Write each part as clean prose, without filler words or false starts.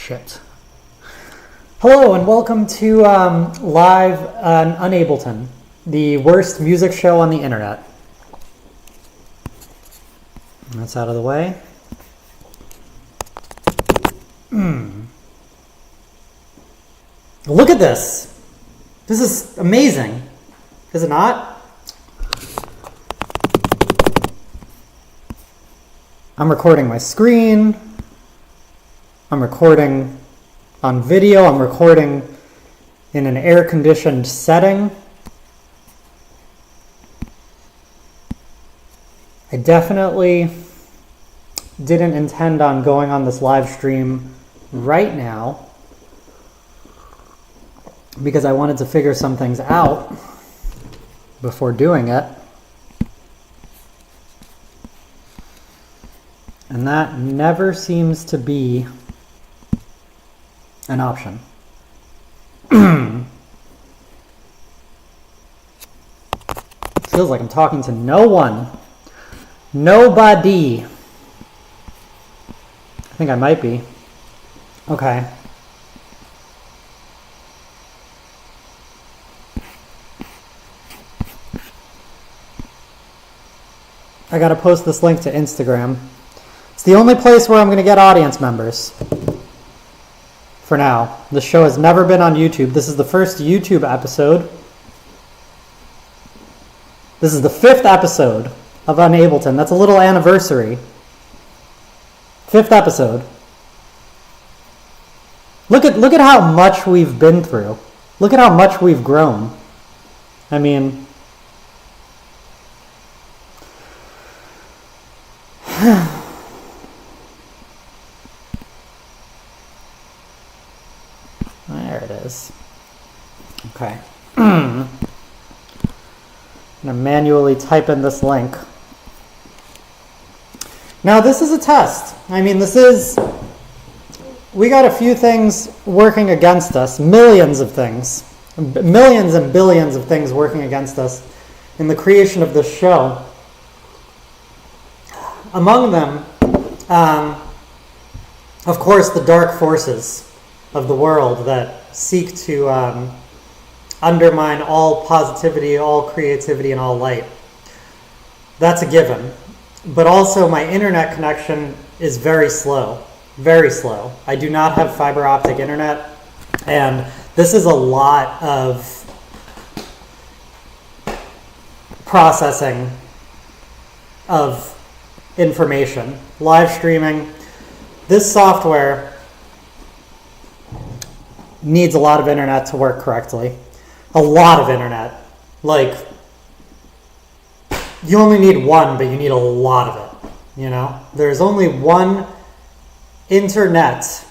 Shit. Hello and welcome to live on UnAbleton, the worst music show on the internet. That's out of the way. Look at this. This is amazing. Is it not? I'm recording my screen. I'm recording on video. I'm recording in an air-conditioned setting. I definitely didn't intend on going on this live stream right now because I wanted to figure some things out before doing it. And that never seems to be an option. Feels like I'm talking to no one. Nobody. I think I might be. Okay. I gotta post this link to Instagram. It's the only place where I'm gonna get audience members. For now. The show has never been on YouTube. This is the first YouTube episode. This is the 5th episode of UnAbleton. That's a little anniversary. 5th episode. Look at how much we've been through. Look at how much we've grown. I mean, there it is. Okay. I'm going to manually type in this link. Now, this is a test. I mean, we got a few things working against us, millions of things, millions and billions of things working against us in the creation of this show. Among them, of course, the dark forces of the world that seek to undermine all positivity, all creativity, and all light. That's a given. But also my internet connection is very slow. Very slow. I do not have fiber optic internet, and this is a lot of processing of information. Live streaming. This software needs a lot of internet to work correctly. A lot of internet. Like, you only need one, but you need a lot of it. You know? There's only one internet,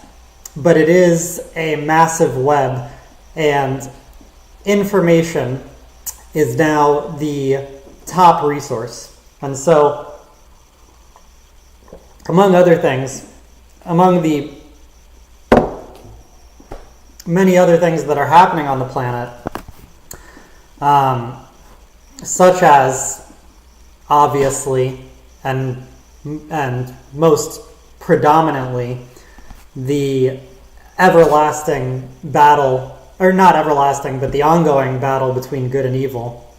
but it is a massive web, and information is now the top resource. And so, among other things, among the many other things that are happening on the planet, such as, obviously, and most predominantly, the everlasting battle, or not everlasting, but the ongoing battle between good and evil.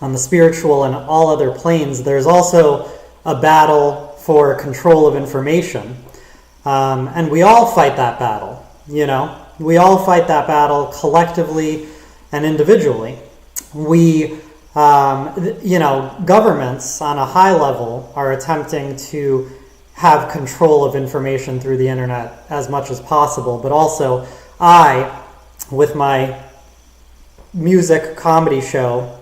On the spiritual and all other planes, there's also a battle for control of information. And we all fight that battle, you know? We all fight that battle collectively and individually. We, governments on a high level are attempting to have control of information through the internet as much as possible. But also, I, with my music comedy show,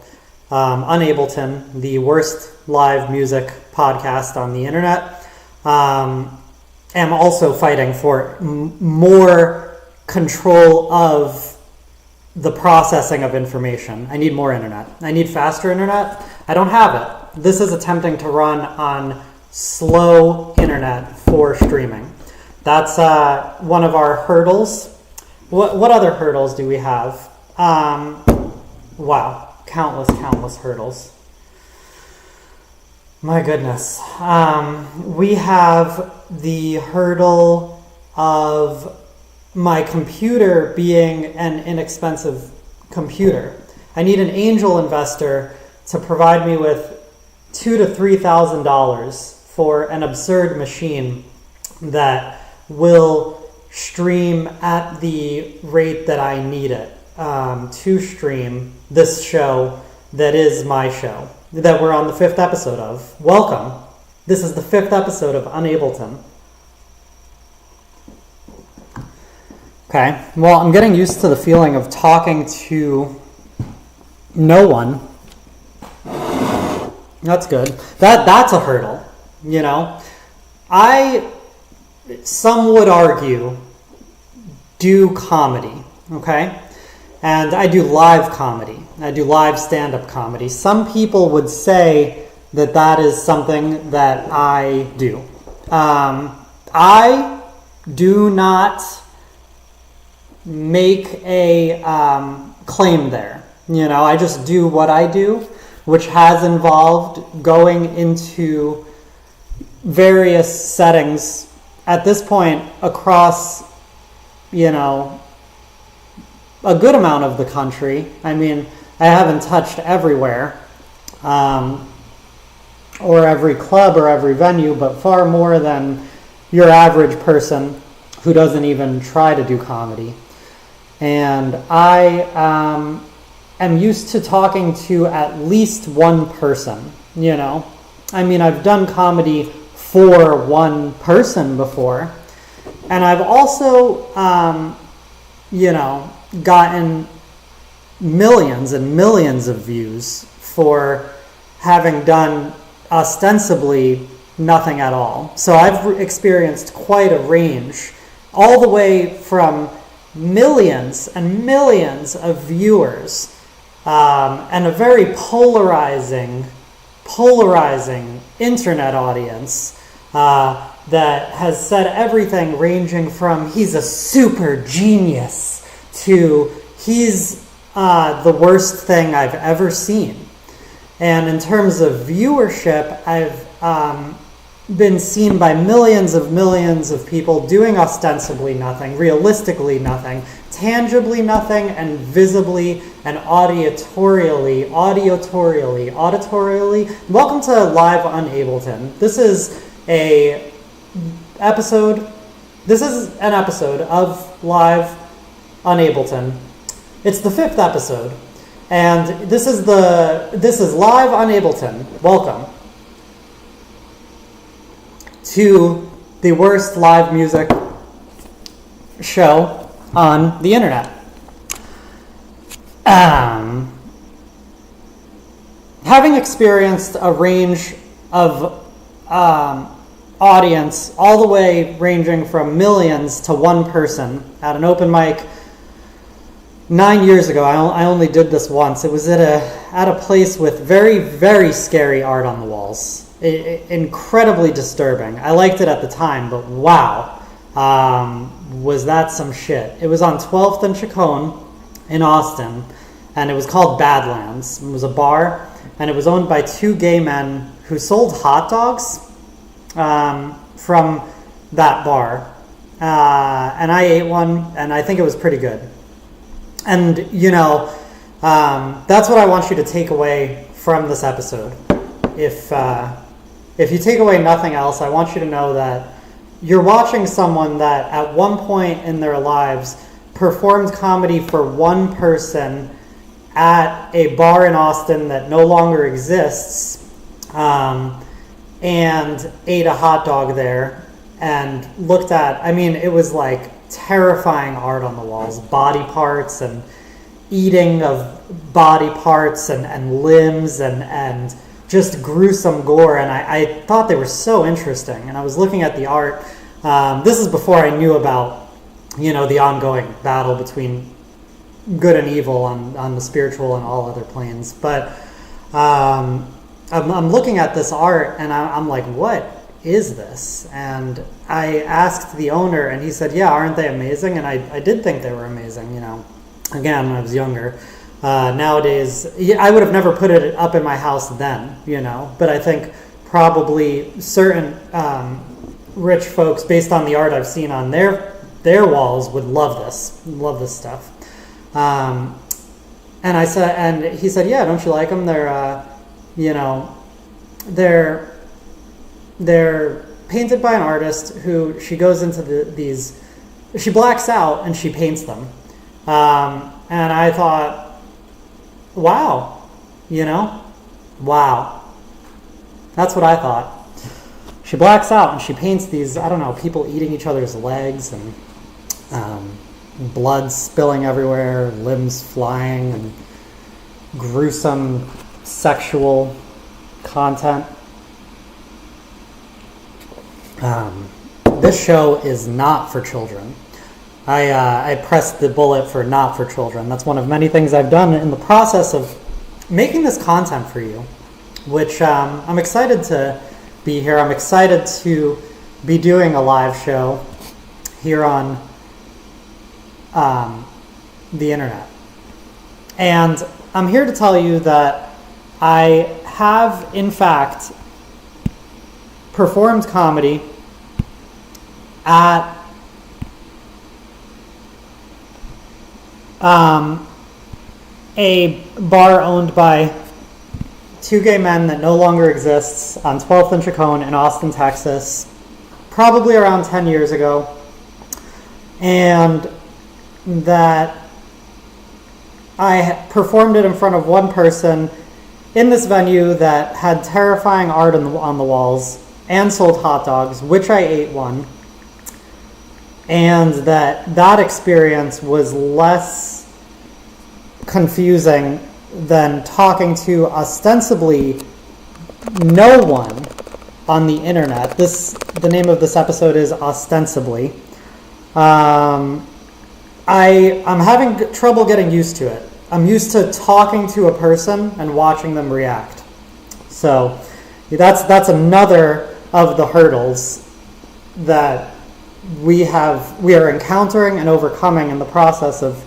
UnAbleton, the worst live music podcast on the internet, am also fighting for more control of the processing of information. I need more internet. I need faster internet. I don't have it. This is attempting to run on slow internet for streaming. That's one of our hurdles. What other hurdles do we have? Wow, countless hurdles. My goodness. We have the hurdle of my computer being an inexpensive computer. I need an angel investor to provide me with $2,000 to $3,000 for an absurd machine that will stream at the rate that I need it to stream this show that is my show, that we're on the 5th episode of. Welcome. This is the 5th episode of UnAbleton. Okay, well, I'm getting used to the feeling of talking to no one. That's good. That's a hurdle, you know. Some would argue, do comedy, okay? And I do live comedy. I do live stand-up comedy. Some people would say that that is something that I do. I do not make a claim there. You know, I just do what I do, which has involved going into various settings at this point across, you know, a good amount of the country. I mean, I haven't touched everywhere, or every club or every venue, but far more than your average person who doesn't even try to do comedy. And I am used to talking to at least one person, you know. I mean, I've done comedy for one person before, and I've also, you know, gotten millions and millions of views for having done ostensibly nothing at all. So I've experienced quite a range, all the way from millions and millions of viewers, and a very polarizing internet audience that has said everything ranging from he's a super genius to he's the worst thing I've ever seen. And in terms of viewership, I've been seen by millions of people doing ostensibly nothing, realistically nothing, tangibly nothing, and visibly and auditorially. Welcome to Live UnAbleton. This is an episode of Live UnAbleton. It's the 5th episode, and this is Live UnAbleton. Welcome to the worst live music show on the internet. Having experienced a range of audience, all the way ranging from millions to one person at an open mic 9 years ago. I only did this once. It was at a place with very, very scary art on the walls. Incredibly disturbing. I liked it at the time, but wow, was that some shit. It was on 12th and Chacon in Austin, and it was called Badlands. It was a bar, and it was owned by 2 gay men who sold hot dogs from that bar. And I ate one, and I think it was pretty good. And, you know, that's what I want you to take away from this episode. If you take away nothing else, I want you to know that you're watching someone that at one point in their lives performed comedy for one person at a bar in Austin that no longer exists, and ate a hot dog there and looked at, I mean, it was like terrifying art on the walls, body parts and eating of body parts and limbs and just gruesome gore, and I thought they were so interesting. And I was looking at the art. This is before I knew about, you know, the ongoing battle between good and evil on the spiritual and all other planes. But I'm looking at this art, and I'm like, what is this? And I asked the owner, and he said, yeah, aren't they amazing? And I did think they were amazing, you know, again, when I was younger. Nowadays, I would have never put it up in my house then, you know, but I think probably certain rich folks, based on the art I've seen on their their walls would love this stuff. And I said, and he said, yeah, don't you like them? They're painted by an artist who she goes into she blacks out and she paints them. And I thought, wow, wow. That's what I thought. She blacks out and she paints these, I don't know, people eating each other's legs and blood spilling everywhere, limbs flying, and gruesome sexual content. This show is not for children. I pressed the bullet for not for children. That's one of many things I've done in the process of making this content for you, which I'm excited to be here. I'm excited to be doing a live show here on the internet. And I'm here to tell you that I have, in fact, performed comedy at a bar owned by two gay men that no longer exists on 12th and Chacon in Austin, Texas, probably around 10 years ago. And that I performed it in front of one person in this venue that had terrifying art on the walls and sold hot dogs, which I ate one. And that experience was less confusing than talking to ostensibly no one on the internet. The name of this episode is Ostensibly. I'm having trouble getting used to it. I'm used to talking to a person and watching them react. So that's another of the hurdles that we are encountering and overcoming in the process of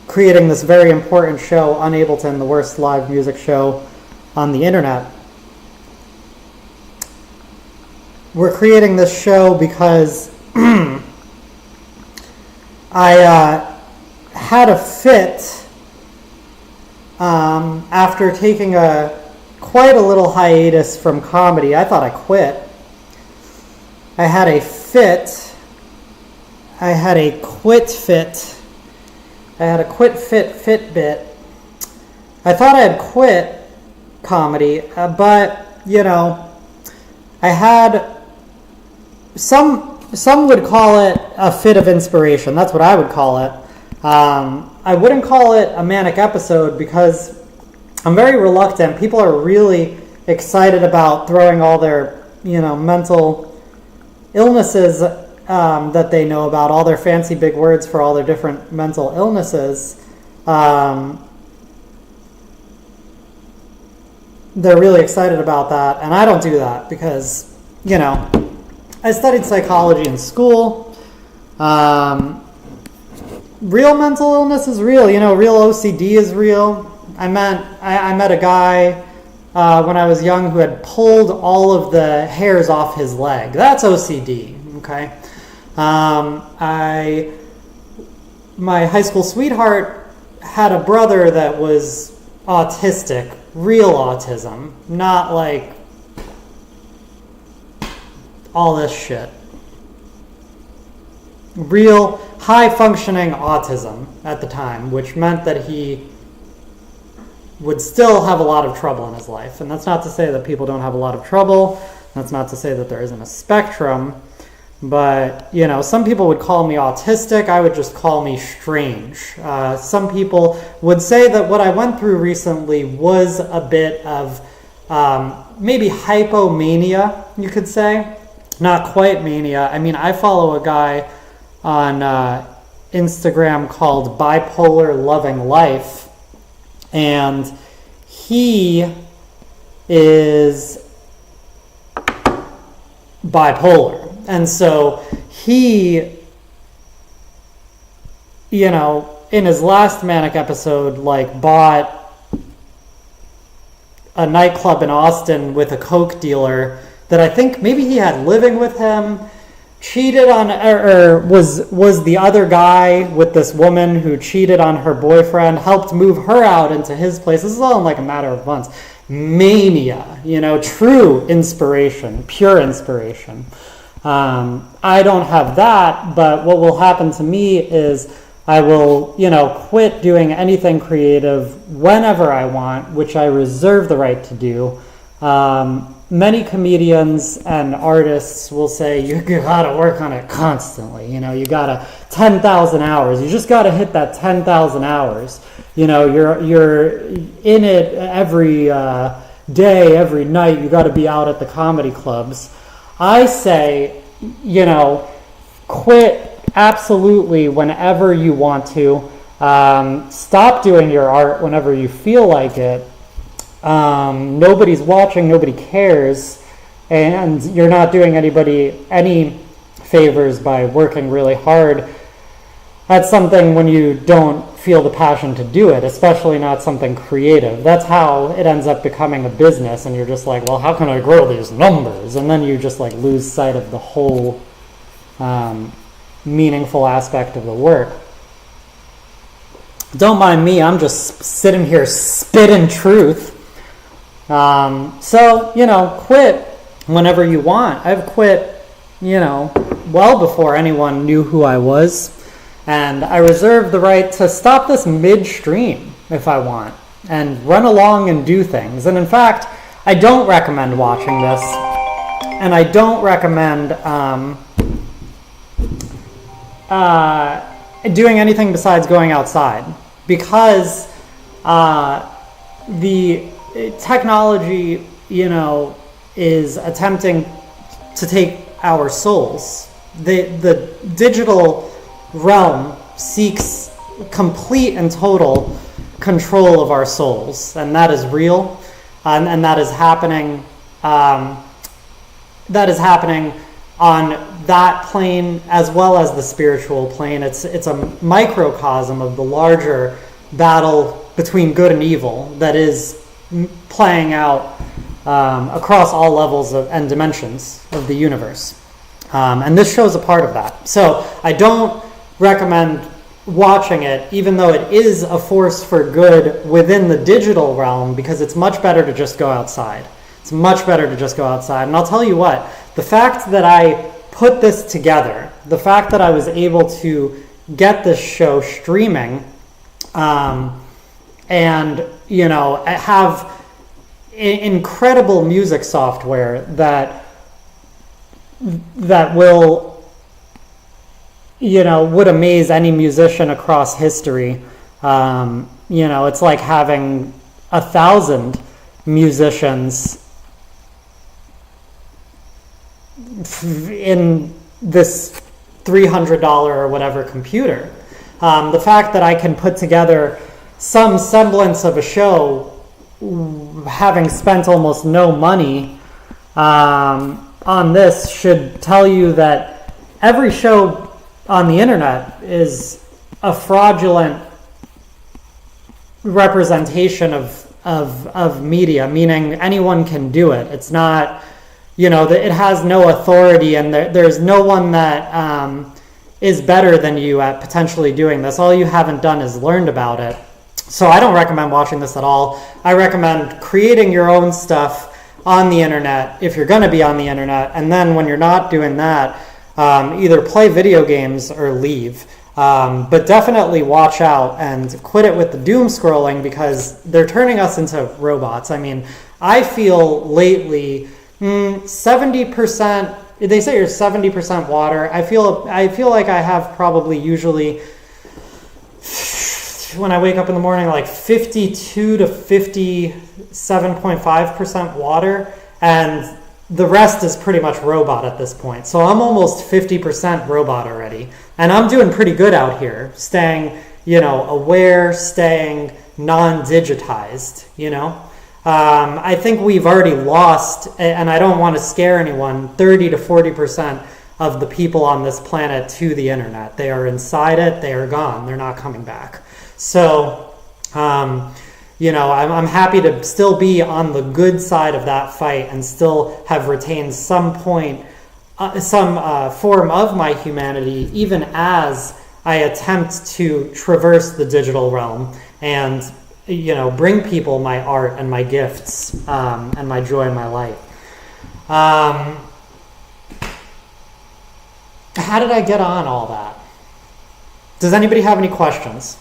creating this very important show, UnAbleton, the worst live music show on the internet. We're creating this show because I had a fit after taking quite a little hiatus from comedy. I thought I quit. I had a fit. I had a quit fit. I had a quit fit Fitbit. I thought I had quit comedy, but I had some would call it a fit of inspiration. That's what I would call it. I wouldn't call it a manic episode because I'm very reluctant. People are really excited about throwing all their, mental illnesses that they know about, all their fancy big words for all their different mental illnesses. They're really excited about that, and I don't do that because, I studied psychology in school. Real mental illness is real. Real OCD is real. I met a guy when I was young who had pulled all of the hairs off his leg. That's OCD. Okay. My high school sweetheart had a brother that was autistic, real autism, not like all this shit. Real high-functioning autism at the time, which meant that he would still have a lot of trouble in his life. And that's not to say that people don't have a lot of trouble. That's not to say that there isn't a spectrum. But, some people would call me autistic. I would just call me strange. Some people would say that what I went through recently was a bit of maybe hypomania, you could say. Not quite mania. I mean, I follow a guy on Instagram called Bipolar Loving Life, and he is bipolar. And so he, in his last manic episode, bought a nightclub in Austin with a coke dealer that I think maybe he had living with him. cheated on, or was the other guy with this woman who cheated on her boyfriend, helped move her out into his place. This is all in like a matter of months. Mania, true inspiration, pure inspiration. I don't have that, but what will happen to me is I will, quit doing anything creative whenever I want, which I reserve the right to do. Many comedians and artists will say you gotta work on it constantly. You gotta 10,000 hours. You just gotta hit that 10,000 hours. You're in it every day, every night. You gotta be out at the comedy clubs. I say, quit absolutely whenever you want to. Stop doing your art whenever you feel like it. Nobody's watching, nobody cares, and you're not doing anybody any favors by working really hard at something when you don't feel the passion to do it, especially not something creative. That's how it ends up becoming a business, and you're just like, well, how can I grow these numbers? And then you just like lose sight of the whole meaningful aspect of the work. Don't mind me, I'm just sitting here spitting truth. Quit whenever you want. I've quit, well before anyone knew who I was. And I reserve the right to stop this midstream if I want and run along and do things. And in fact, I don't recommend watching this. And I don't recommend doing anything besides going outside. Because the technology, is attempting to take our souls. The digital realm seeks complete and total control of our souls, and that is real, and that is happening. That is happening on that plane as well as the spiritual plane. It's a microcosm of the larger battle between good and evil that is playing out across all levels and dimensions of the universe. And this shows a part of that. So I don't recommend watching it, even though it is a force for good within the digital realm, because it's much better to just go outside. It's much better to just go outside. And I'll tell you what, the fact that I put this together, the fact that I was able to get this show streaming, and have incredible music software that will would amaze any musician across history. It's like having 1,000 musicians in this $300 or whatever computer. The fact that I can put together some semblance of a show having spent almost no money on this should tell you that every show on the internet is a fraudulent representation of media, meaning anyone can do it. It's not, it has no authority, and there's no one that is better than you at potentially doing this. All you haven't done is learned about it. So I don't recommend watching this at all. I recommend creating your own stuff on the internet if you're going to be on the internet, and then when you're not doing that, either play video games or leave. But definitely watch out and quit it with the doom scrolling, because they're turning us into robots. I mean, I feel lately 70%, they say you're 70% water. I feel like I have probably usually, when I wake up in the morning, like 52 to 57.5% water, and the rest is pretty much robot at this point. So I'm almost 50% robot already, and I'm doing pretty good out here, staying, aware, staying non-digitized, I think we've already lost, and I don't want to scare anyone, 30 to 40% of the people on this planet to the internet. They are inside it, they are gone, they're not coming back. So, I'm happy to still be on the good side of that fight and still have retained some point form of my humanity, even as I attempt to traverse the digital realm and, bring people my art and my gifts and my joy and my light. How did I get on all that? Does anybody have any questions?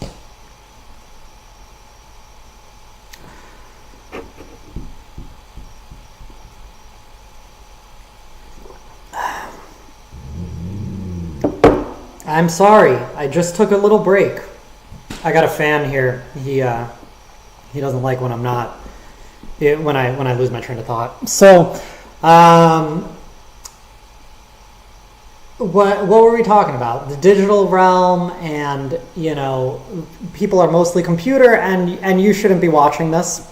I'm sorry, I just took a little break. I got a fan here. He doesn't like when I'm not, when I lose my train of thought. So, what were we talking about? The digital realm, and people are mostly computer, and you shouldn't be watching this,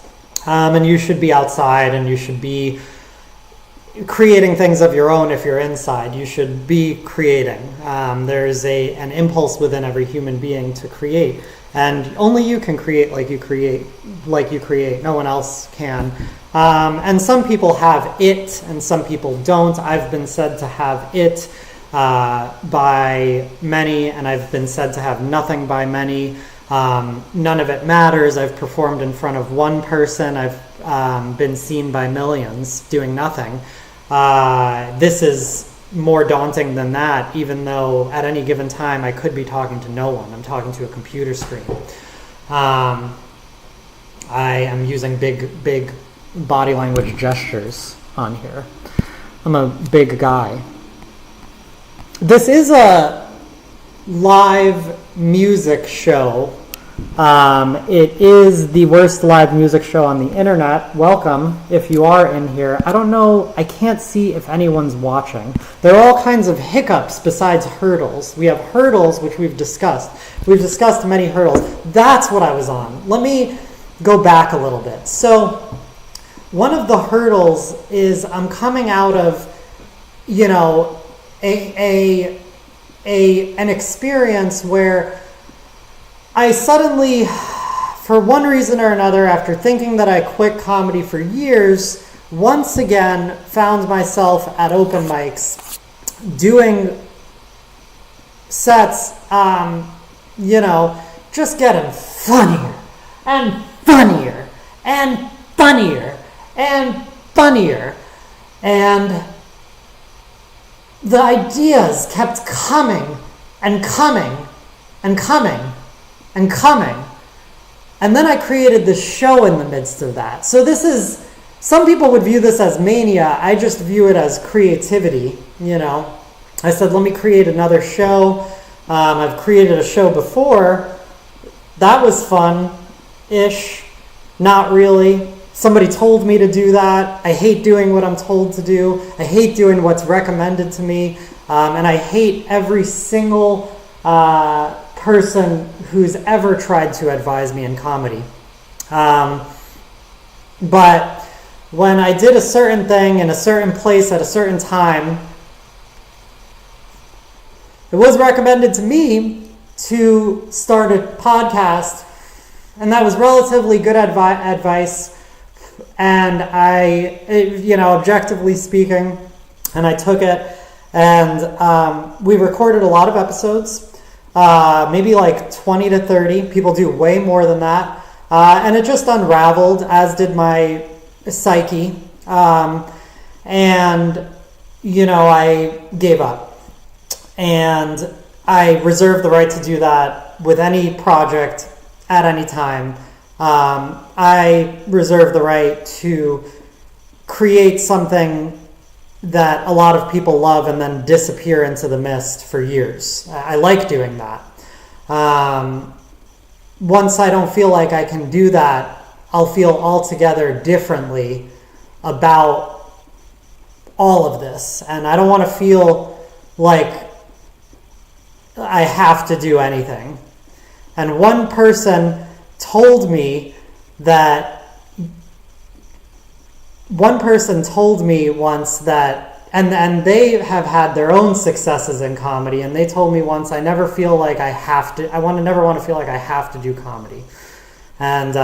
and you should be outside, and you should be creating things of your own. If you're inside, you should be creating. There's an impulse within every human being to create, and only you can create like you create. No one else can. And some people have it, and some people don't. I've been said to have it by many, and I've been said to have nothing by many. None of it matters. I've performed in front of one person. I've been seen by millions doing nothing. This is more daunting than that, even though at any given time I could be talking to no one. I'm talking to a computer screen. I am using big body language gestures on here. I'm a big guy. This is a live music show. It is the worst live music show on the internet. Welcome if you are in here. I don't know, I can't see if anyone's watching. There are all kinds of hiccups besides hurdles. We have hurdles, which we've discussed. We've discussed many hurdles. That's what I was on. Let me go back a little bit. So one of the hurdles is I'm coming out of, an experience where I suddenly, for one reason or another, after thinking that I quit comedy for years, once again found myself at open mics doing sets, just getting funnier and funnier and funnier and funnier. And the ideas kept coming and coming and coming and coming. And then I created this show in the midst of that. So some people would view this as mania. I just view it as creativity, I said, let me create another show. I've created a show before. That was fun-ish. Not really. Somebody told me to do that. I hate doing what I'm told to do. I hate doing what's recommended to me. And I hate every single person who's ever tried to advise me in comedy. But when I did a certain thing in a certain place at a certain time, it was recommended to me to start a podcast, and that was relatively good advice. And I, objectively speaking, and I took it, and we recorded a lot of episodes. Maybe like 20 to 30. People do way more than that. And it just unraveled, as did my psyche. And, I gave up. And I reserve the right to do that with any project at any time. I reserve the right to create something that a lot of people love and then disappear into the mist for years. I like doing that. Once I don't feel like I can do that, I'll feel altogether differently about all of this. And I don't want to feel like I have to do anything. And one person told me once that, and they have had their own successes in comedy, and they told me once, I never want to feel like I have to do comedy. And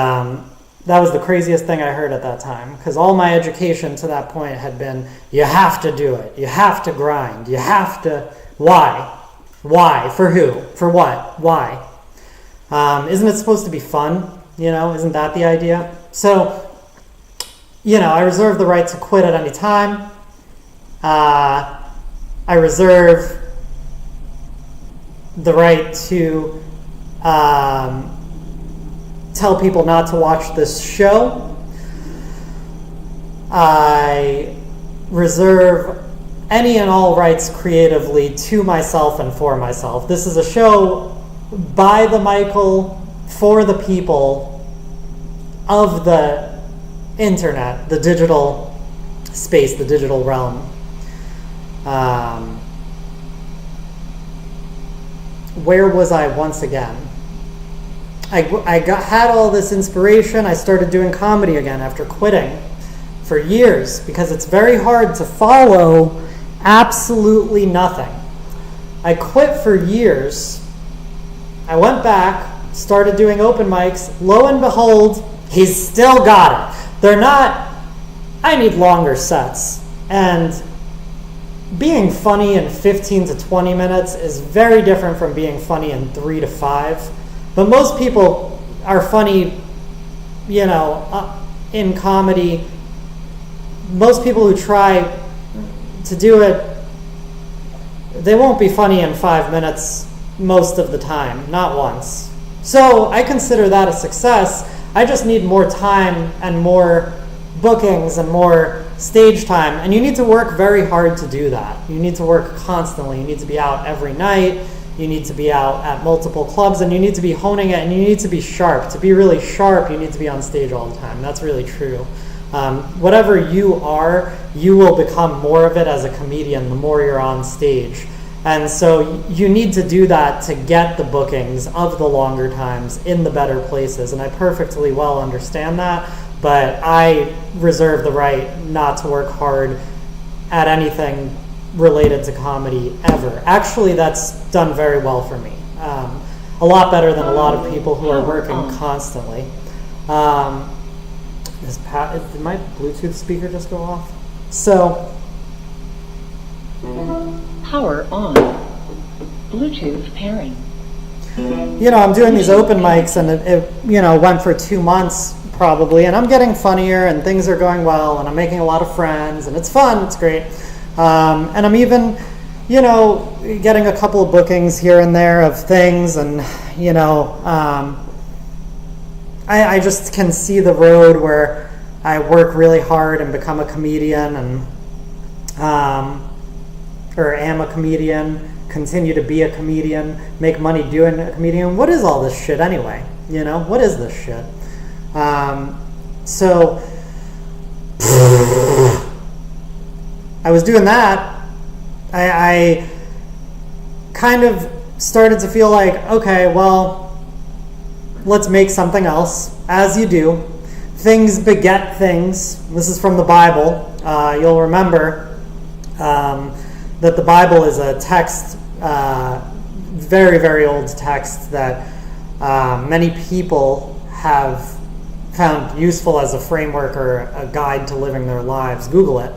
that was the craziest thing I heard at that time, because all my education to that point had been, you have to do it, you have to grind, you have to, why? Why? For who? For what? Why? Isn't it supposed to be fun? Isn't that the idea? So, I reserve the right to quit at any time. I reserve the right to tell people not to watch this show. I reserve any and all rights creatively to myself and for myself. This is a show by the Michael, for the people of the internet, the digital space, the digital realm. Where was I once again? I had all this inspiration. I started doing comedy again after quitting for years, because it's very hard to follow absolutely nothing. I quit for years. I went back, started doing open mics. Lo and behold, he's still got it. They're not, I need longer sets. And being funny in 15 to 20 minutes is very different from being funny in 3 to 5. But most people are funny, in comedy. Most people who try to do it, they won't be funny in 5 minutes most of the time, not once. So I consider that a success. I just need more time and more bookings and more stage time. And you need to work very hard to do that. You need to work constantly. You need to be out every night. You need to be out at multiple clubs, and you need to be honing it, and you need to be sharp. To be really sharp, you need to be on stage all the time. That's really true. Whatever you are, you will become more of it as a comedian the more you're on stage. And so you need to do that to get the bookings of the longer times in the better places. And I perfectly well understand that, but I reserve the right not to work hard at anything related to comedy ever. Actually, that's done very well for me. A lot better than a lot of people who are working constantly. Did my Bluetooth speaker just go off? So, power on. Bluetooth pairing. I'm doing these open mics, and it went for 2 months probably, and I'm getting funnier, and things are going well, and I'm making a lot of friends, and it's fun, it's great. And I'm even, getting a couple of bookings here and there of things, and, I just can see the road where I work really hard and become a comedian, and or am a comedian, continue to be a comedian, make money doing a comedian. What is all this shit anyway? What is this shit? So I was doing that. I kind of started to feel like, okay, well, let's make something else, as you do. Things beget things. This is from the Bible. You'll remember that the Bible is a text, very, very old text that many people have found useful as a framework or a guide to living their lives. Google it.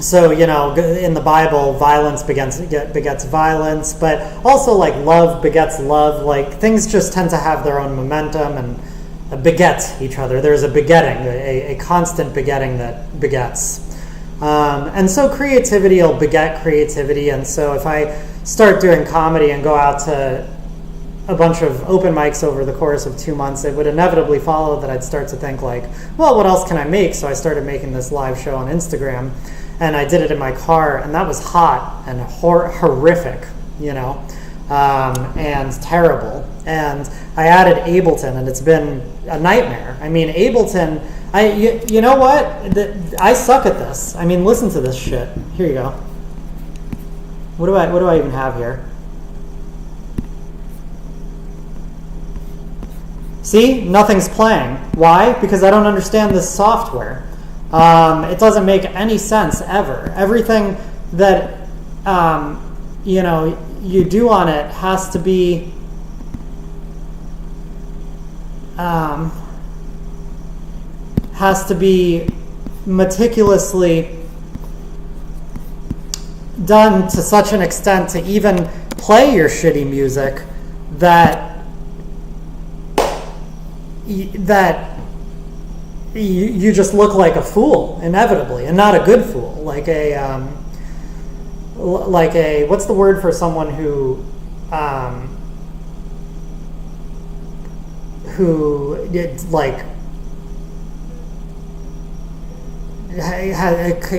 So, in the Bible, violence begets violence, but also like love begets love. Like things just tend to have their own momentum and beget each other. There's a begetting, a constant begetting that begets. And so creativity will beget creativity. And so if I start doing comedy and go out to a bunch of open mics over the course of 2 months, it would inevitably follow that I'd start to think like, well, what else can I make? So I started making this live show on Instagram, and I did it in my car, and that was hot and horrific, and terrible. And I added Ableton, and it's been a nightmare. I mean, Ableton, you know what? I suck at this. I mean, listen to this shit. Here you go. What do I even have here? See, nothing's playing. Why? Because I don't understand this software. It doesn't make any sense ever. Everything that you do on it has to be has to be meticulously done to such an extent to even play your shitty music that you just look like a fool inevitably, and not a good fool, like a what's the word for someone who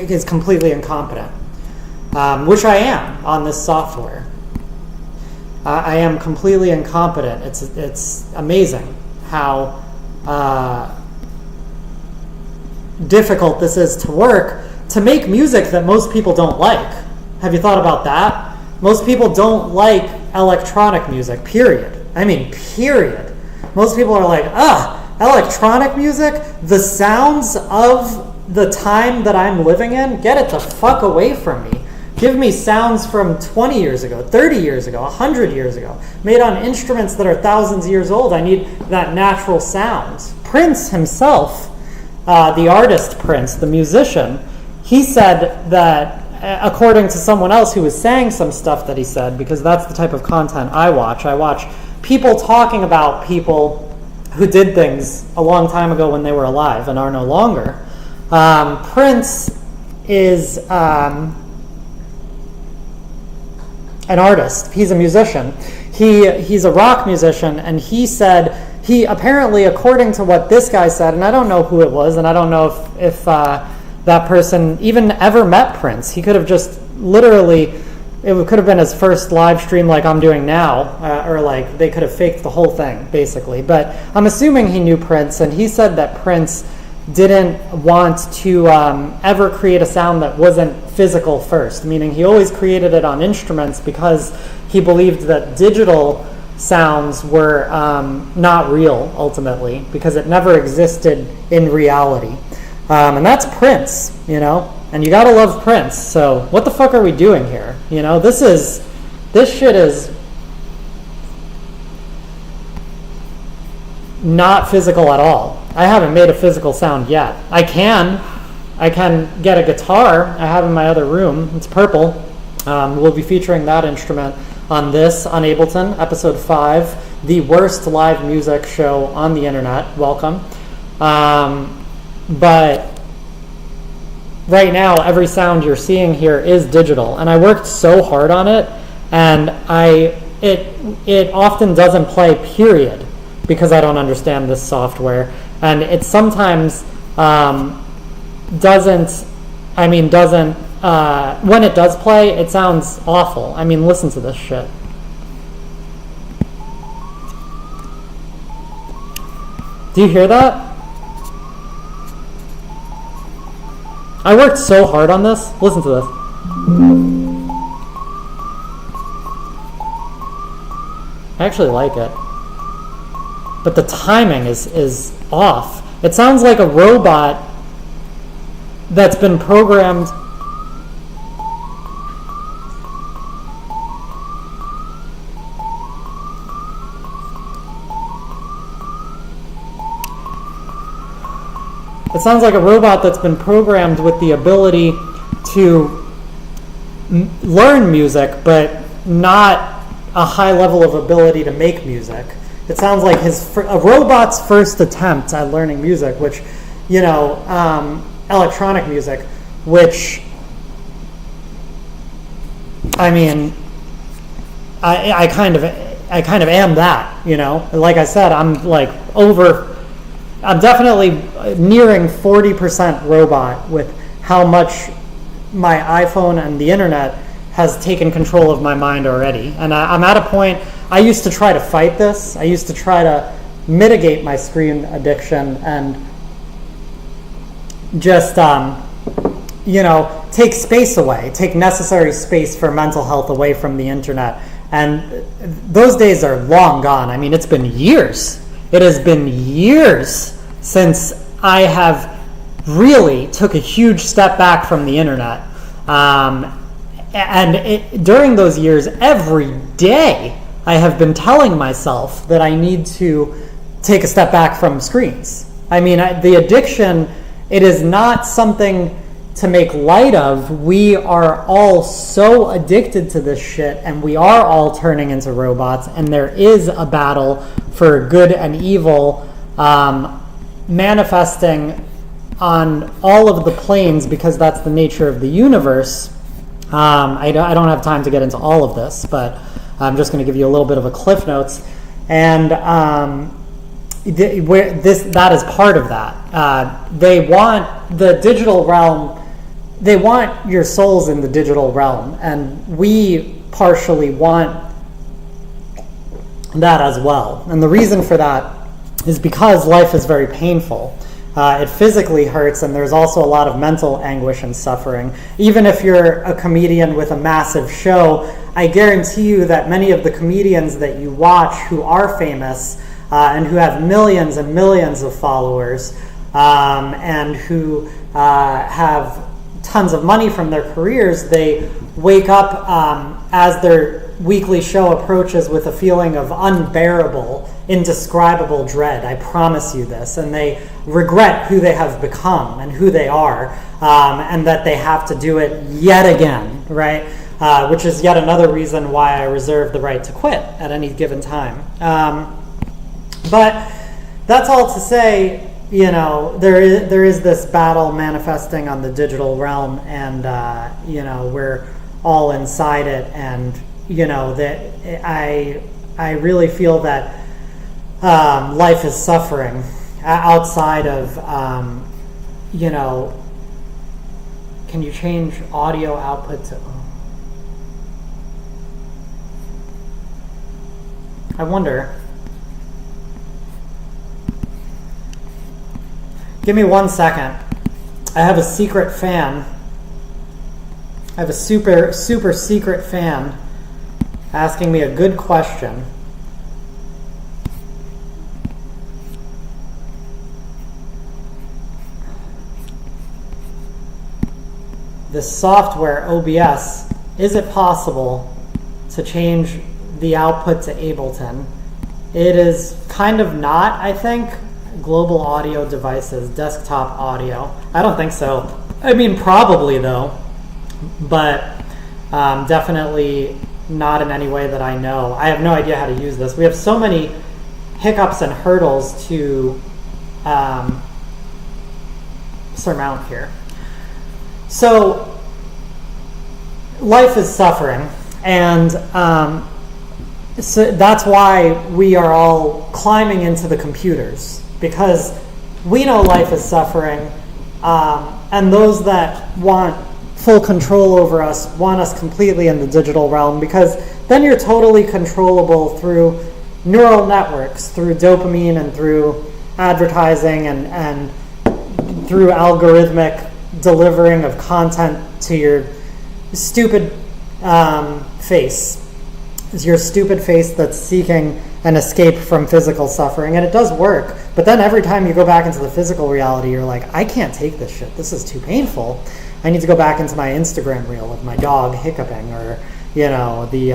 is completely incompetent, which I am on this software. I am completely incompetent. It's amazing how difficult this is to work, to make music that most people don't like. Have you thought about that? Most people don't like electronic music, period. I mean, period. Most people are like, electronic music? The sounds of the time that I'm living in? Get it the fuck away from me. Give me sounds from 20 years ago, 30 years ago, 100 years ago, made on instruments that are thousands of years old. I need that natural sound. Prince himself, the artist Prince, the musician, he said that, according to someone else who was saying some stuff that he said, because that's the type of content I watch. I watch people talking about people who did things a long time ago when they were alive and are no longer. Prince is an artist. He's a musician. He's a rock musician, and he said, he apparently, according to what this guy said, and I don't know who it was, and I don't know if that person even ever met Prince. He could have just literally, it could have been his first live stream like I'm doing now, or like they could have faked the whole thing, basically. But I'm assuming he knew Prince, and he said that Prince didn't want to ever create a sound that wasn't physical first, meaning he always created it on instruments because he believed that digital sounds were not real, ultimately, because it never existed in reality. And that's Prince, and you gotta love Prince. So what the fuck are we doing here? This shit is not physical at all. I haven't made a physical sound yet. I can get a guitar I have in my other room. It's purple. We'll be featuring that instrument on this UnAbleton, episode 5, the worst live music show on the internet. Welcome. But right now, every sound you're seeing here is digital, and I worked so hard on it, and it often doesn't play, period, because I don't understand this software, and it sometimes doesn't. When it does play, it sounds awful. I mean, listen to this shit. Do you hear that? I worked so hard on this. Listen to this. I actually like it. But the timing is off. It sounds like a robot that's been programmed. It sounds like a robot that's been programmed with the ability to learn music, but not a high level of ability to make music. It sounds like a robot's first attempt at learning music, which, electronic music, which, I mean, I kind of am that, Like I said, I'm definitely nearing 40% robot with how much my iPhone and the internet has taken control of my mind already. And I'm at a point, I used to try to fight this. I used to try to mitigate my screen addiction and just, take space away, take necessary space for mental health away from the internet. And those days are long gone. I mean, it's been years. It has been years since I have really took a huge step back from the internet. During those years, every day, I have been telling myself that I need to take a step back from screens. I mean, the addiction, it is not something to make light of. We are all so addicted to this shit, and we are all turning into robots, and there is a battle for good and evil manifesting on all of the planes, because that's the nature of the universe. I don't have time to get into all of this, but I'm just going to give you a little bit of a cliff notes. And that is part of that. They want the digital realm, they want your souls in the digital realm, and we partially want that as well. And the reason for that is because life is very painful. It physically hurts, and there's also a lot of mental anguish and suffering. Even if you're a comedian with a massive show, I guarantee you that many of the comedians that you watch who are famous and who have millions and millions of followers and who have tons of money from their careers, they wake up as their weekly show approaches with a feeling of unbearable, indescribable dread. I promise you this. And they regret who they have become and who they are, and that they have to do it yet again, right? Which is yet another reason why I reserve the right to quit at any given time. But that's all to say, you know, there is this battle manifesting on the digital realm, and you know, we're all inside it, and you know that I really feel that life is suffering outside of you know. Can you change audio output to? I wonder. Give me 1 second. I have a secret fan. I have a super secret fan asking me a good question. This software, OBS, is it possible to change the output to Ableton? It is kind of not, I think. Global audio devices, desktop audio. I don't think so. I mean, probably though, but definitely not in any way that I know. I have no idea how to use this. We have so many hiccups and hurdles to surmount here. So life is suffering, and so that's why we are all climbing into the computers, because we know life is suffering, and those that want full control over us want us completely in the digital realm, because then you're totally controllable through neural networks, through dopamine and through advertising and through algorithmic delivering of content to your stupid face. It's your stupid face that's seeking an escape from physical suffering, and it does work. But then every time you go back into the physical reality, you're like, I can't take this shit. This is too painful. I need to go back into my Instagram reel of my dog hiccuping, or you know, the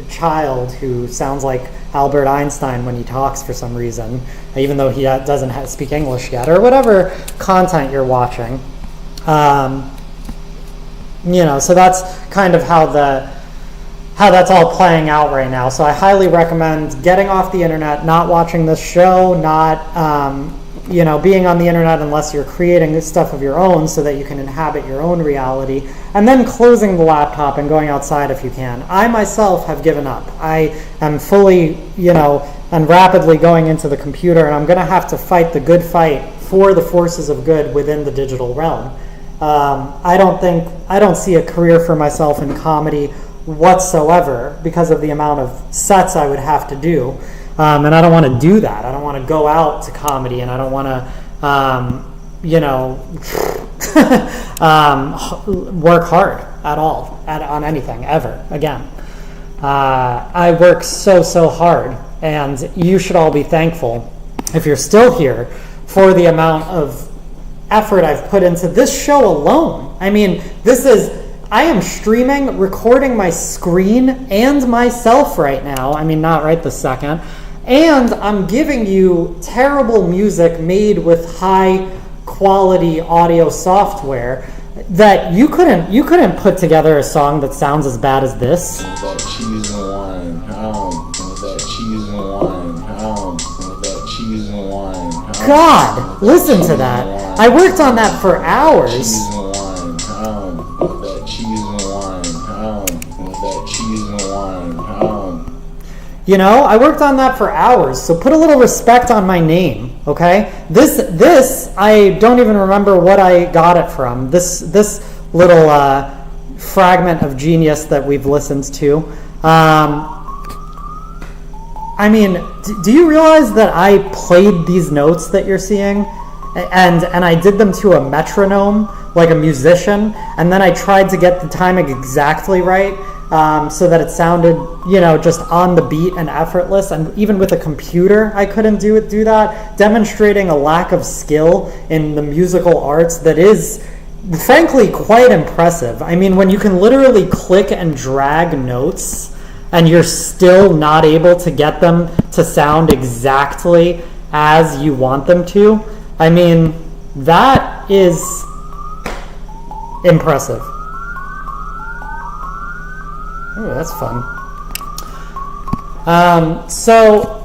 child who sounds like Albert Einstein when he talks for some reason, even though he doesn't speak English yet, or whatever content you're watching. You know, so that's kind of how that's all playing out right now. So I highly recommend getting off the internet, not watching this show, not you know, being on the internet unless you're creating this stuff of your own so that you can inhabit your own reality, and then closing the laptop and going outside if you can. I myself have given up. I am fully, you know, and rapidly going into the computer, and I'm going to have to fight the good fight for the forces of good within the digital realm. I don't see a career for myself in comedy whatsoever because of the amount of sets I would have to do. And I don't want to do that. I don't want to go out to comedy, and I don't want to, you know, work hard at all on anything ever again. I work so hard, and you should all be thankful, if you're still here, for the amount of effort I've put into this show alone. I mean, I am streaming, recording my screen and myself right now. I mean, not right this second. And I'm giving you terrible music made with high quality audio software that you couldn't put together a song that sounds as bad as this. That cheese and wine, that cheese and wine, that cheese and wine. God, listen to that. I worked on that for hours. Cheese and wine, that cheese and wine, that cheese and wine. You know, I worked on that for hours, so put a little respect on my name, okay? This I don't even remember what I got it from. This little fragment of genius that we've listened to. I mean, do you realize that I played these notes that you're seeing, and I did them to a metronome, like a musician, and then I tried to get the timing exactly right. So that it sounded, just on the beat and effortless. And even with a computer, I couldn't do that, demonstrating a lack of skill in the musical arts that is, frankly, quite impressive. I mean, when you can literally click and drag notes and you're still not able to get them to sound exactly as you want them to, I mean, that is impressive. Oh, that's fun. So,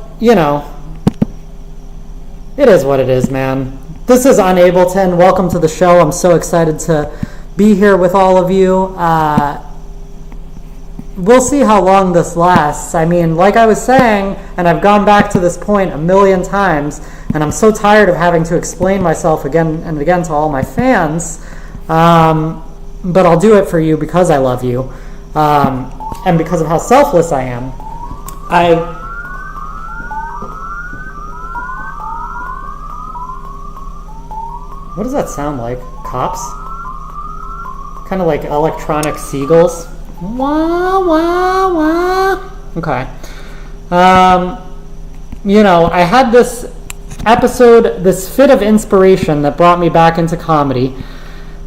it is what it is, man. This is UnAbleton. Welcome to the show. I'm so excited to be here with all of you. We'll see how long this lasts. I mean, like I was saying, and I've gone back to this point a million times, and I'm so tired of having to explain myself again and again to all my fans, but I'll do it for you because I love you. And because of how selfless I am, what does that sound like? Cops? Kind of like electronic seagulls. Wah, wah, wah. Okay. I had this episode, this fit of inspiration that brought me back into comedy.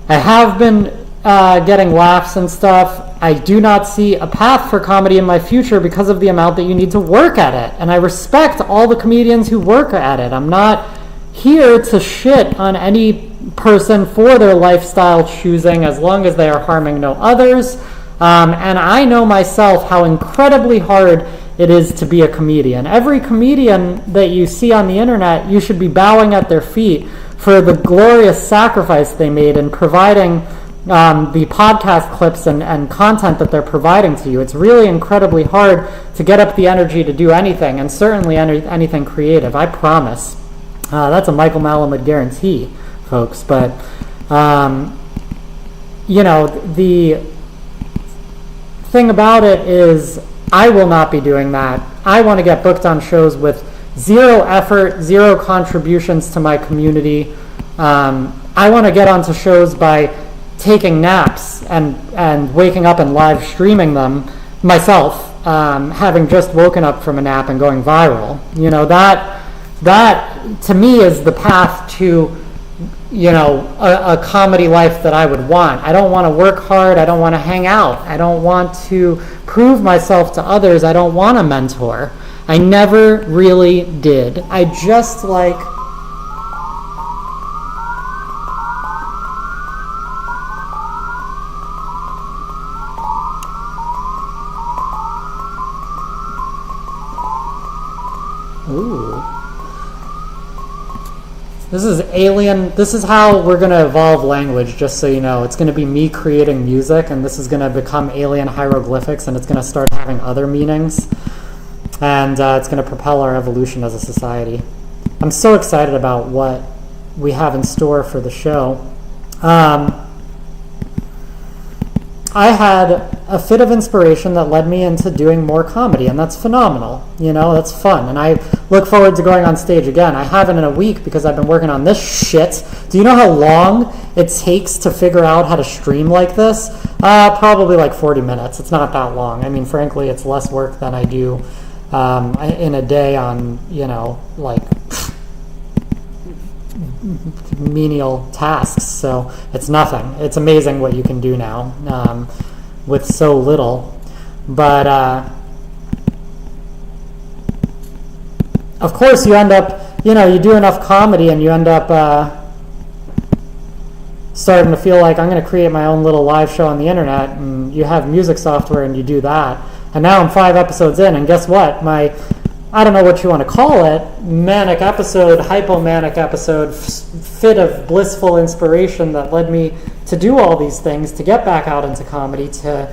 I have been getting laughs and stuff. I do not see a path for comedy in my future because of the amount that you need to work at it. And I respect all the comedians who work at it. I'm not here to shit on any person for their lifestyle choosing as long as they are harming no others. And I know myself how incredibly hard it is to be a comedian. Every comedian that you see on the internet, you should be bowing at their feet for the glorious sacrifice they made in providing the podcast clips and content that they're providing to you. It's really incredibly hard to get up the energy to do anything, and certainly anything creative, I promise. That's a Michael Malamud guarantee, folks. But, the thing about it is I will not be doing that. I want to get booked on shows with zero effort, zero contributions to my community. I want to get onto shows by taking naps and waking up and live streaming them myself, having just woken up from a nap and going viral. That to me is the path to a comedy life that I would want. I don't want to work hard. I don't want to hang out. I don't want to prove myself to others. I don't want a mentor. I never really did. I just like This is alien. This is how we're going to evolve language, just so you know. It's going to be me creating music, and this is going to become alien hieroglyphics, and it's going to start having other meanings. And it's going to propel our evolution as a society. I'm so excited about what we have in store for the show. I had a fit of inspiration that led me into doing more comedy, and that's phenomenal. That's fun, and I look forward to going on stage again. I haven't in a week because I've been working on this shit. Do you know how long it takes to figure out how to stream like this? Probably like 40 minutes. It's not that long. I mean, frankly, it's less work than I do in a day on, like menial tasks. So it's nothing. It's amazing what you can do now with so little. But of course, you end up, you do enough comedy and you end up starting to feel like I'm going to create my own little live show on the internet, and you have music software and you do that. And now I'm 5 episodes in, and guess what? I don't know what you want to call it, manic episode, hypomanic episode, fit of blissful inspiration that led me to do all these things, to get back out into comedy, to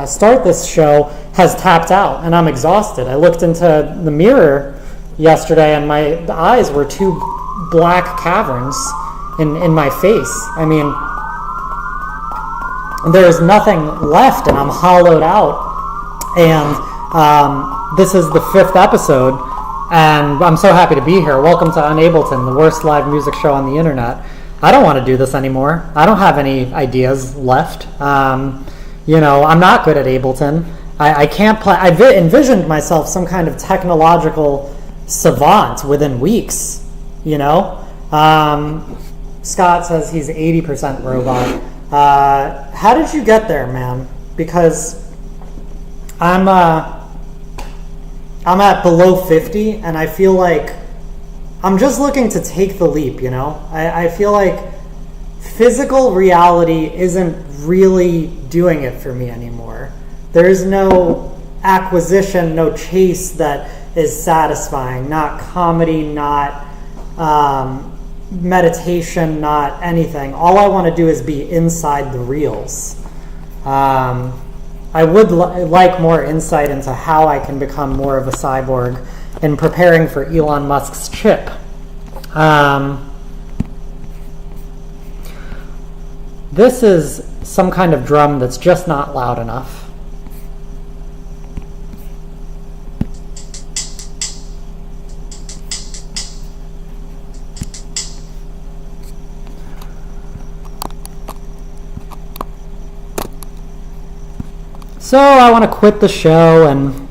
start this show, has tapped out, and I'm exhausted. I looked into the mirror yesterday, and my eyes were 2 black caverns in my face. I mean, there's nothing left, and I'm hollowed out. And this is the 5th episode, and I'm so happy to be here. Welcome to UnAbleton, the worst live music show on the internet. I don't want to do this anymore. I don't have any ideas left. I'm not good at Ableton. I can't play. I envisioned myself some kind of technological savant within weeks. Scott says he's 80% robot. How did you get there, man? Because I'm at below 50, and I feel like I'm just looking to take the leap. I feel like physical reality isn't really doing it for me anymore. There's no acquisition, no chase that is satisfying. Not comedy, not meditation, not anything. All I want to do is be inside the reels. I would like more insight into how I can become more of a cyborg in preparing for Elon Musk's chip. This is some kind of drum that's just not loud enough. So I want to quit the show and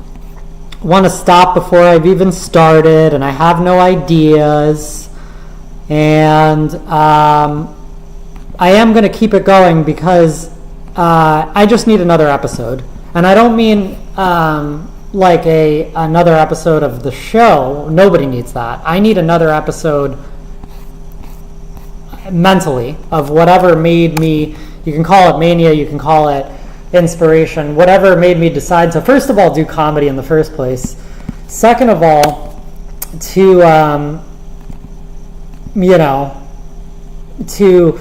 want to stop before I've even started, and I have no ideas. And I am going to keep it going because I just need another episode. And I don't mean like another episode of the show. Nobody needs that. I need another episode mentally of whatever made me, you can call it mania, you can call it inspiration, whatever made me decide to, first of all, do comedy in the first place. Second of all, to to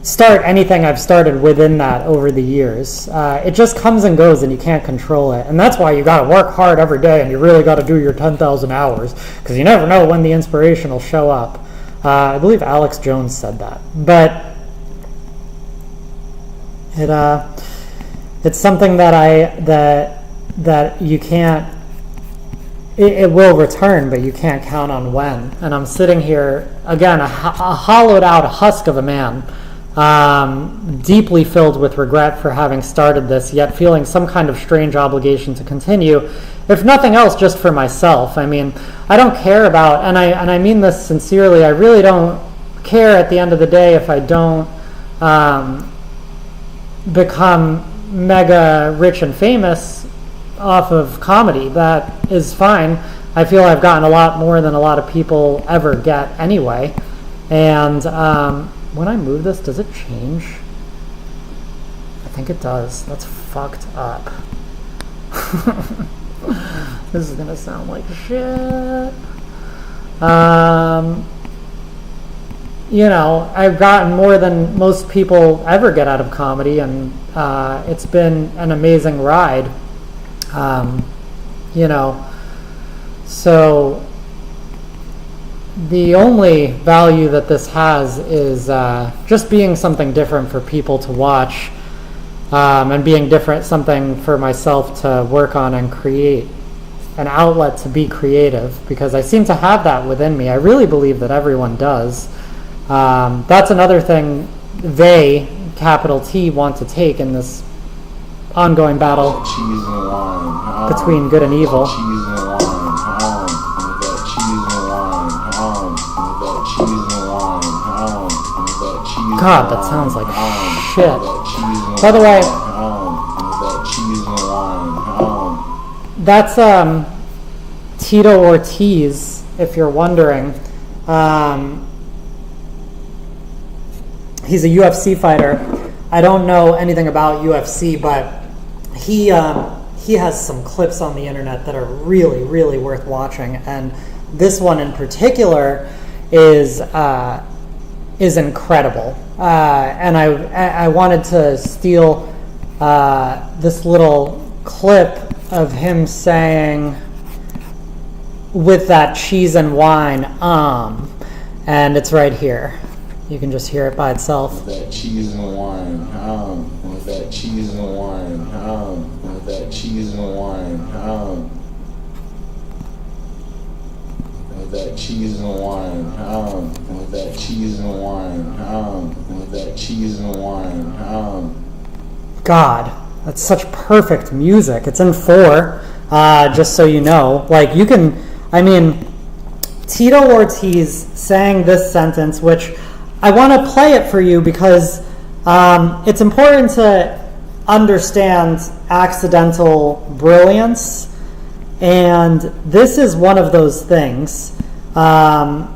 start anything I've started within that over the years. It just comes and goes, and you can't control it. And that's why you got to work hard every day, and you really got to do your 10,000 hours, because you never know when the inspiration will show up. I believe Alex Jones said that. But it's something that you can't. It will return, but you can't count on when. And I'm sitting here again, a hollowed out husk of a man, deeply filled with regret for having started this, yet feeling some kind of strange obligation to continue, if nothing else, just for myself. I mean, I don't care about, and I mean this sincerely, I really don't care at the end of the day if I don't become mega rich and famous off of comedy. That is fine. I feel I've gotten a lot more than a lot of people ever get anyway. And when I move this, does it change? I think it does. That's fucked up. This is gonna sound like shit. I've gotten more than most people ever get out of comedy, and it's been an amazing ride. So the only value that this has is just being something different for people to watch, and being different, something for myself to work on and create, an outlet to be creative, because I seem to have that within me. I really believe that everyone does. That's another thing they, capital T, want to take in this ongoing battle between good and evil. God, that sounds like shit. By the way, that's Tito Ortiz, if you're wondering. He's a UFC fighter. I don't know anything about UFC, but he has some clips on the internet that are really, really worth watching, and this one in particular is incredible. And I wanted to steal this little clip of him saying, "With that cheese and wine, and it's right here. You can just hear it by itself. With that cheese and wine, with that cheese and wine, with that cheese and wine, with that cheese and wine, with that cheese and wine, with that cheese and wine, God, that's such perfect music. It's in 4, just so you know. Like, you can, I mean, Tito Ortiz sang this sentence, which I want to play it for you because it's important to understand accidental brilliance, and this is one of those things. I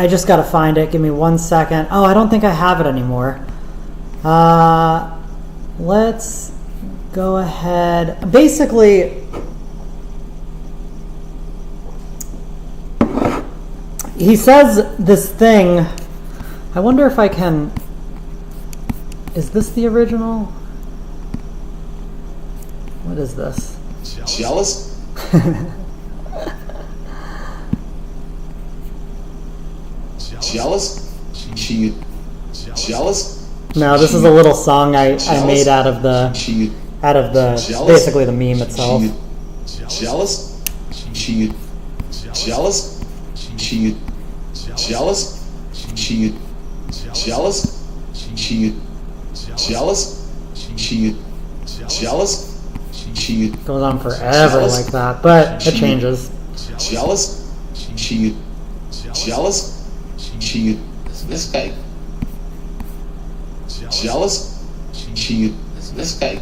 just got to find it. Give me 1 second. Oh, I don't think I have it anymore. Let's go ahead. Basically, he says this thing. I wonder if I can. Is this the original? What is this? jealous? Jealous? She jealous? No, this is a little song I made out of the basically the meme itself. Jealous? She jealous? She jealous? She jealous? She jealous? She jealous? She Goes on forever like that, but it changes. jealous? She jealous? She this guy jealous? She this guy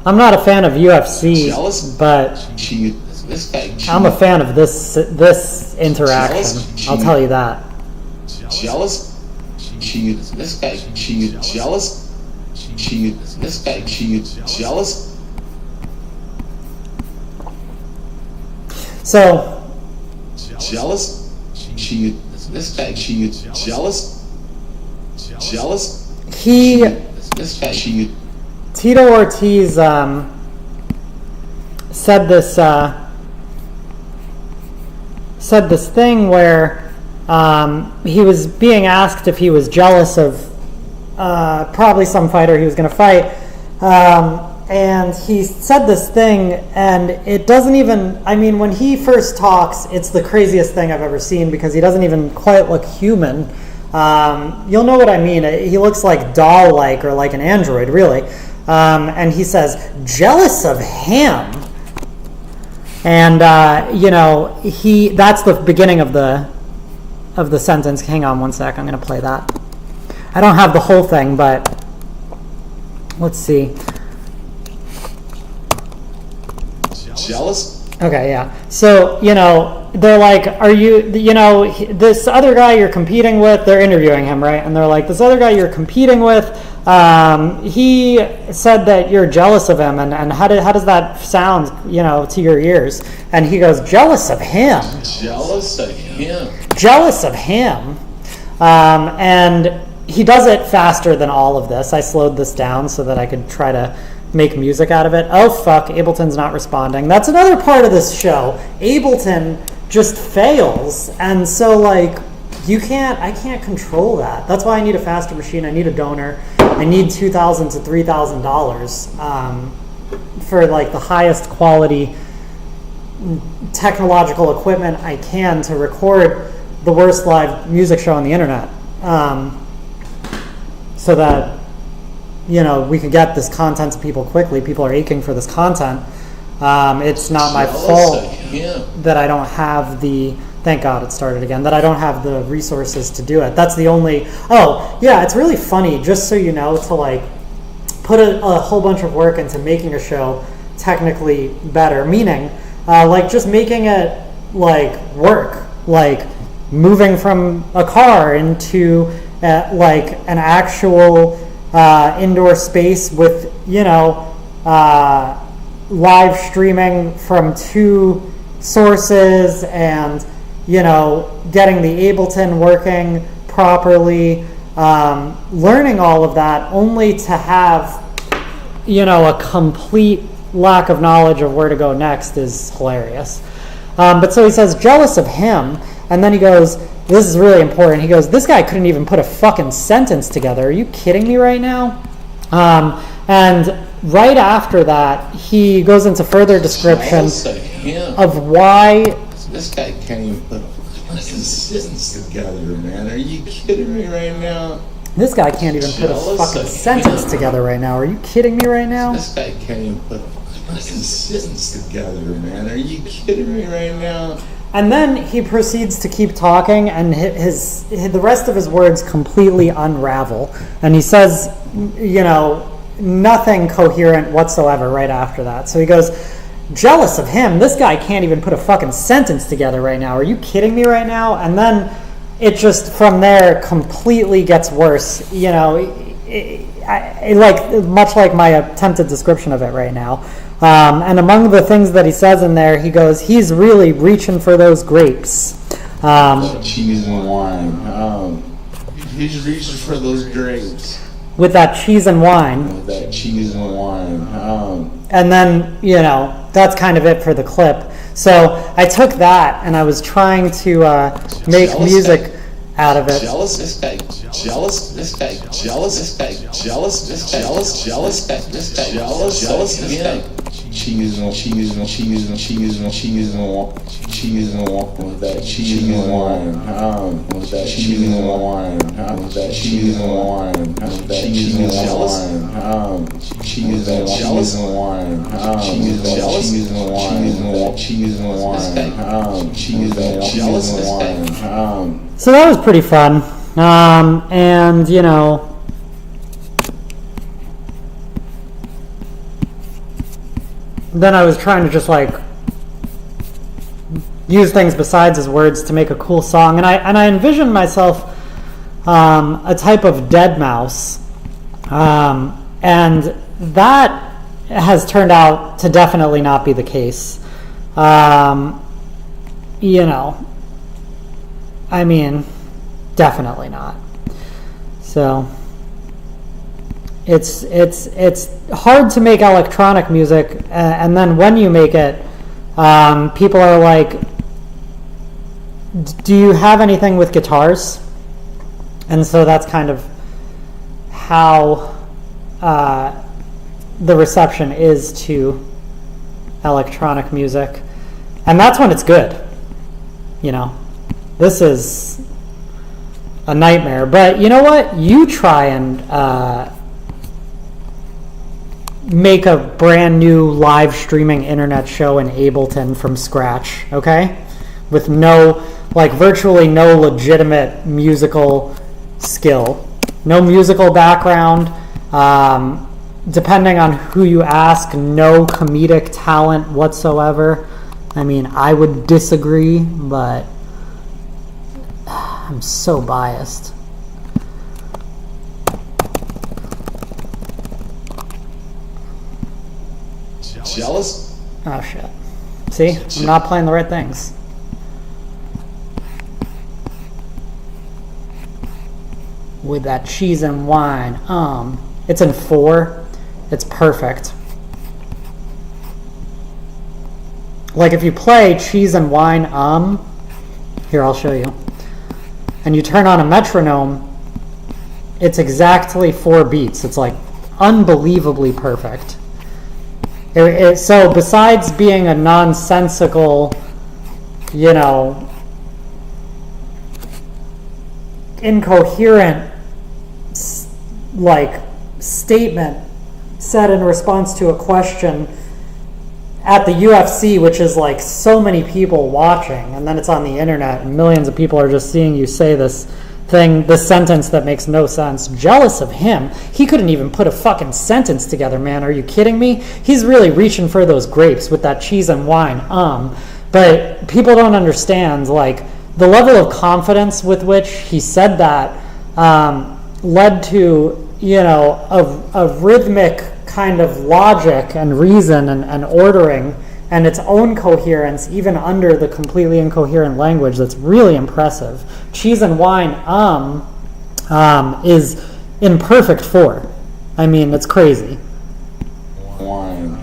I'm not a fan of UFC, jealous? but She this guy I'm a fan of this interaction. I'll tell you that. jealous? She this guy she jealous? She this guy she jealous? So Jealous? She this guy she jealous? Jealous? he This guy she Tito Ortiz said this thing where he was being asked if he was jealous of probably some fighter he was going to fight, and he said this thing, and it doesn't even, I mean, when he first talks, it's the craziest thing I've ever seen because he doesn't even quite look human. You'll know what I mean. He looks like doll-like or like an android, really. And he says, jealous of him. And, that's the beginning of the sentence. Hang on 1 sec. I'm going to play that. I don't have the whole thing, but let's see. jealous? Okay, yeah. So, they're like, are you, this other guy you're competing with, they're interviewing him, right? And they're like, this other guy you're competing with, he said that you're jealous of him, and how does that sound, to your ears? And he goes, jealous of him. Jealous of him. Jealous of him. And he does it faster than all of this. I slowed this down so that I could try to make music out of it. Oh fuck, Ableton's not responding. That's another part of this show. Ableton just fails, and so I can't control that. That's why I need a faster machine. I need a donor. I need $2,000 to $3,000 for the highest quality technological equipment I can to record the worst live music show on the internet, so that we can get this content to people quickly. People are aching for this content. It's not my fault that I don't have thank God it started again, that I don't have the resources to do it. That's the only, it's really funny, just so you know, to put a whole bunch of work into making a show technically better, meaning like just making it like work, like moving from a car into like an actual indoor space with, live streaming from 2 sources and, getting the Ableton working properly, learning all of that only to have, a complete lack of knowledge of where to go next is hilarious. But so he says, jealous of him, and then he goes, this is really important, he goes, this guy couldn't even put a fucking sentence together. Are you kidding me right now? And right after that, he goes into further description of why... This guy can't even put a fucking sentence together, man. Are you kidding me right now? This guy can't even put a fucking sentence together right now. Are you kidding me right now? This guy can't even put a fucking sentence together, man. Are you kidding me right now? And then he proceeds to keep talking, and the rest of his words completely unravel. And he says, nothing coherent whatsoever right after that. So he goes, jealous of him. This guy can't even put a fucking sentence together right now. Are you kidding me right now? And then it just, from there, completely gets worse. Much like my attempted description of it right now. And among the things that he says in there, he goes, he's really reaching for those grapes. Cheese and wine. He's reaching for those grapes. With that cheese and wine. With that cheese and wine. And then, that's kind of it for the clip. So I took that and I was trying to make music out of it. Jealous, this guy, jealous, this guy, jealous, this guy, jealous, this guy, jealous, jealous, this guy, jealous, jealous, this guy. Cheese and cheese and cheese and cheese and cheese and cheese and with that cheese and wine. With that cheese and wine. With that cheese and wine. With that cheese and wine. Cheese and jealous and wine. Cheese and jealous and wine. With that cheese and wine. Cheese and jealous and wine. So that was pretty fun. And then I was trying to just like use things besides his words to make a cool song, and I envisioned myself a type of dead mouse, and that has turned out to definitely not be the case. Definitely not. So it's hard to make electronic music, and then when you make it, people are like, do you have anything with guitars? And so that's kind of how the reception is to electronic music, and that's when it's good. This is a nightmare. But you know what? You try and make a brand new live streaming internet show in Ableton from scratch, okay? With virtually no legitimate musical skill, no musical background, depending on who you ask, no comedic talent whatsoever. I would disagree, but I'm so biased. Jealous? Oh shit. See? I'm not playing the right things. With that cheese and wine. It's in 4. It's perfect. Like if you play cheese and wine, here, I'll show you. And you turn on a metronome, it's exactly 4 beats. It's like unbelievably perfect. So besides being a nonsensical, incoherent, statement said in response to a question at the UFC, which is so many people watching, and then it's on the internet and millions of people are just seeing you say this thing, the sentence that makes no sense. Jealous of him? He couldn't even put a fucking sentence together, man. Are you kidding me? He's really reaching for those grapes with that cheese and wine. But people don't understand, like, the level of confidence with which he said that led to, you know, a rhythmic kind of logic and reason and ordering and its own coherence, even under the completely incoherent language. That's really impressive. Cheese and wine is in perfect 4. I mean, it's crazy. Wine,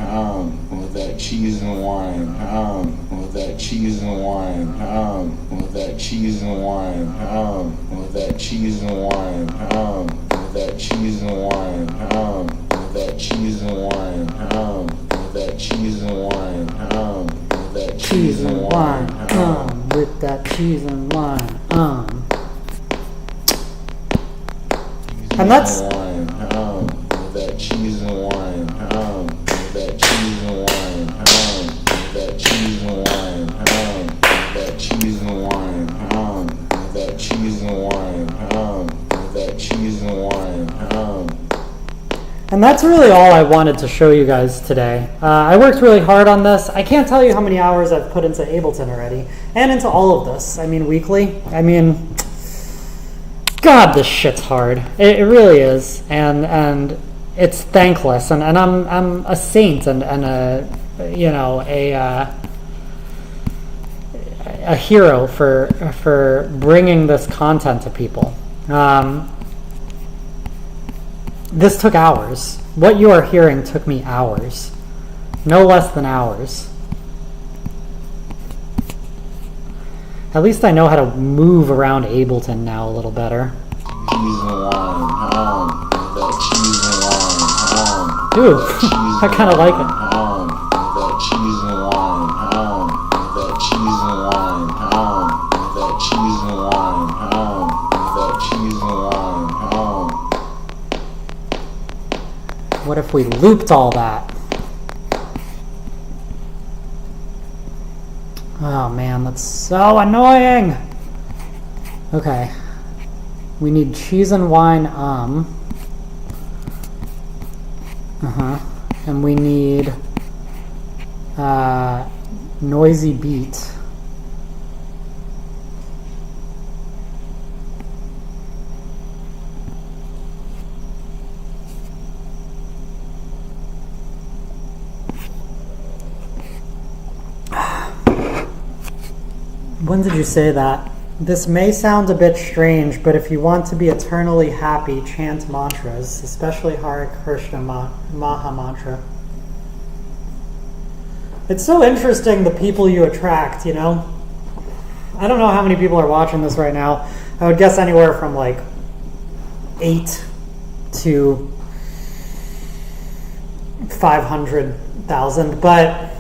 with that cheese and wine, with that cheese and wine, with that cheese and wine, with that cheese and wine, with that cheese and wine, with that cheese and wine, with that cheese and wine, with that cheese and wine, with that cheese and wine, and that's with that cheese and wine, with that cheese and wine, with that cheese and wine, with that cheese and wine, with that cheese and wine, with that cheese and wine. And that's really all I wanted to show you guys today. I worked really hard on this. I can't tell you how many hours I've put into Ableton already, and into all of this. I mean, weekly. I mean, God, this shit's hard. It really is, and it's thankless. And I'm a saint and a, you know, a hero for bringing this content to people. This took hours. What you are hearing took me hours. No less than hours. At least I know how to move around Ableton now a little better. Cheese and wine, that cheese and wine, Ooh, I kind of like it. that cheese and wine, that cheese and wine, that cheese and wine, that cheese and wine. What if we looped all that? Oh man, that's so annoying. Okay. We need cheese and wine, and we need noisy beat. When did you say that? This may sound a bit strange, but if you want to be eternally happy, chant mantras, especially Hare Krishna Maha Mantra. It's so interesting the people you attract, you know? I don't know how many people are watching this right now. I would guess anywhere from like 8 to 500,000, but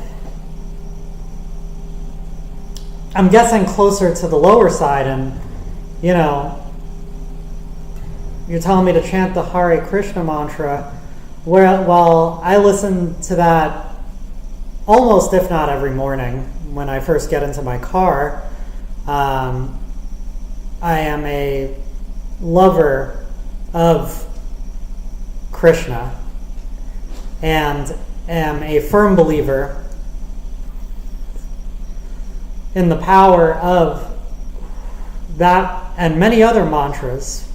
I'm guessing closer to the lower side, and, you know, you're telling me to chant the Hare Krishna mantra, well, I listen to that almost, if not every morning, when I first get into my car. I am a lover of Krishna and am a firm believer in the power of that and many other mantras.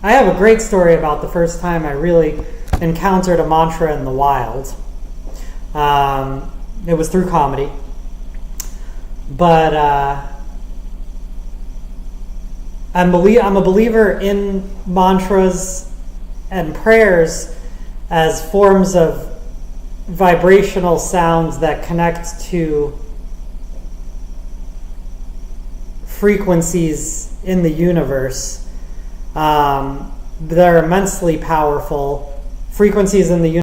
I have a great story about the first time I really encountered a mantra in the wild. It was through comedy. But I'm a believer in mantras and prayers as forms of vibrational sounds that connect to frequencies in the universe that are immensely powerful. Frequencies in the universe